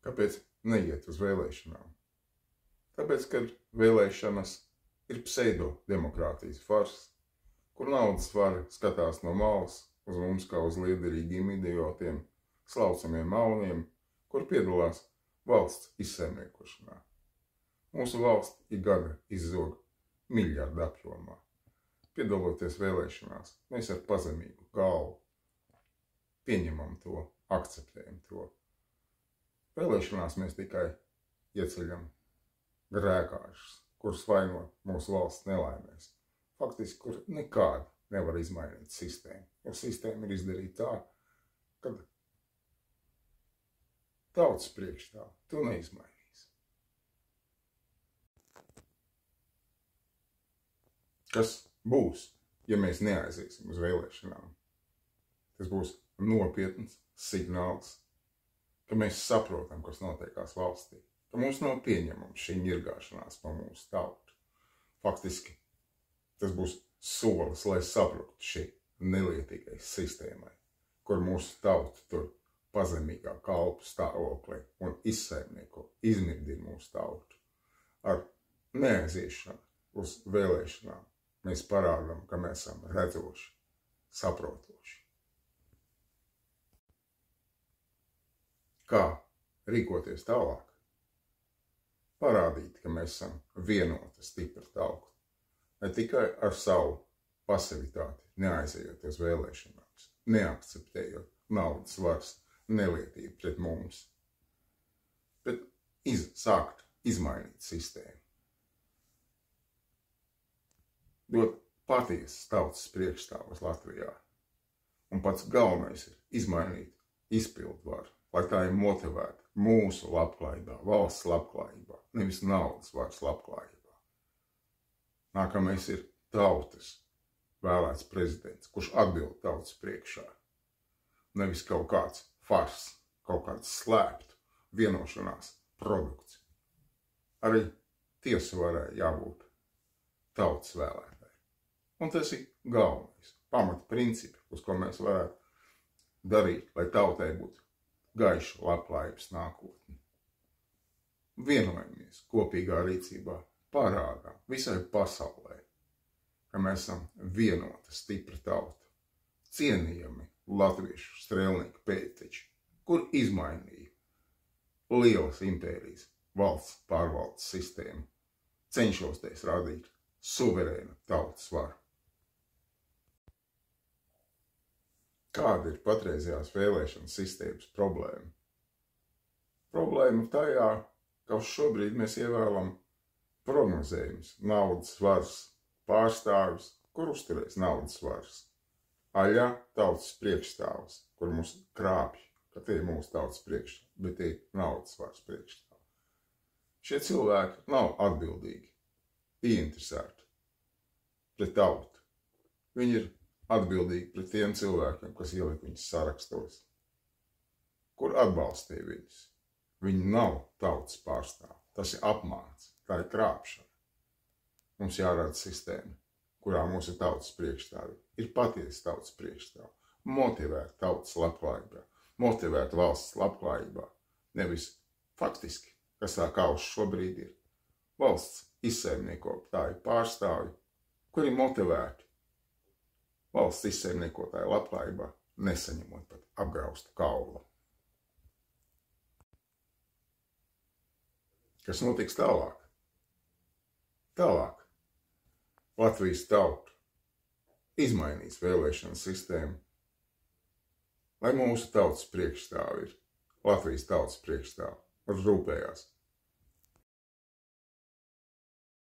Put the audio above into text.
Kāpēc neiet uz vēlēšanām? Tāpēc, ka vēlēšanas ir pseido-demokrātijas fars, kur naudas var skatās no malas uz mums kā uz liederīgiem idiotiem, slaucamiem mauniem, kur piedalās valsts izsaimniekošanā. Mūsu valsts ik gada izzog miljardu apjomā. Piedaloties vēlēšanās, mēs ar pazemīgu galvu pieņemam to, akceptējam to. Vēlēšanās mēs tikai ieceļam grēkāšus, kurus vainot mūsu valsts nelaimēs. Faktiski, kur nekādi nevar izmainīt sistēmu, jo sistēma ir izdarīta tā, ka tautas priekšstāv to neizmainīs. Kas būs, ja mēs neaiziesim uz vēlēšanām? Tas būs nopietns signāls, ka mēs saprotam, kas notiekās valstī, ka mums nav pieņemama šī ņirgāšanās pa mūsu tautu. Faktiski, tas būs solis, lai saprastu šī nelietīgai sistēmai, kur mūsu tauta tur pazemīgā kalpu stāvoklī un izsaimnieko, izmirdina mūsu tautu. Ar neaiziešanu uz vēlēšanām mēs parādām, ka mēs esam redzoši, saprotoši. Kā rīkoties tālāk? Parādīt, ka mēs esam vienota stipra tauta. Ne tikai ar savu pasivitāti, neaizejot uz vēlēšanām, neakceptējot naudas varas nelietību pret mums, bet sākt izmainīt sistēmu. Dot patiesas tautas priekšstāvus Latvijā. Un pats galvenais ir izmainīt izpildvaru, lai tā ir motivēta mūsu labklājībā, valsts labklājībā, nevis naudas varas labklājībā. Nākamais ir tautas vēlēts prezidents, kurš atbild tautas priekšā. Nevis kaut kāds fars, kaut kāds slēptu vienošanās produkts. Arī tiesu varai jābūt tautas vēlētāji. Un tas ir galvenais, pamata principi, uz ko mēs varētu darīt, lai tautai būtu gaiša labklājības nākotne. Vienojamies kopīgā rīcībā, parādām visai pasaulē, ka mēs esam vienota stipra tauta, cienījami latviešu strēlnieku pēcteči, kur izmainīja lielas impērijas valsts pārvaldes sistēmu, cenšoties radīt suverēnu tautas varu. Kāda ir patreizējās vēlēšana sistēmas problēma? Problēma tajā, ka uz šobrīd mēs ievēlam prognozējums naudas varas pārstāvis, kur uzturēs naudas varas. Aļā tautas priekšstāvs, kur mūs krāpj, ka tie ir mūsu tautas priekšstāvi, bet tie ir naudas varas priekšstāvi. Šie cilvēki nav atbildīgi, ieinteresēti pret tautu. Viņi ir atbildīgi pret tiem cilvēkiem, kas ielika viņus sarakstos, kur atbalstīja viņus. Viņi nav tautas pārstāvi. Tas ir apmāns, tā ir krāpšana. Mums jārada sistēma, kurā mūsu tautas priekšstāvi ir patiesi tautas priekšstāvi, motivēta tautas labklājībā, motivēta valsts labklājībā, nevis faktiski, kas tā kā uz šobrīd ir. Valsts izsaimniekotāji pārstāvi, kuri motivēti valsts izsaimniekotāju labklājībā, nesaņemot pat apgraustu kaulu. Kas notiks tālāk? Tālāk Latvijas tauta izmainīs vēlēšanu sistēmu, lai mūsu tautas priekšstāvi ir Latvijas tautas priekšstāvi, kurš rūpējās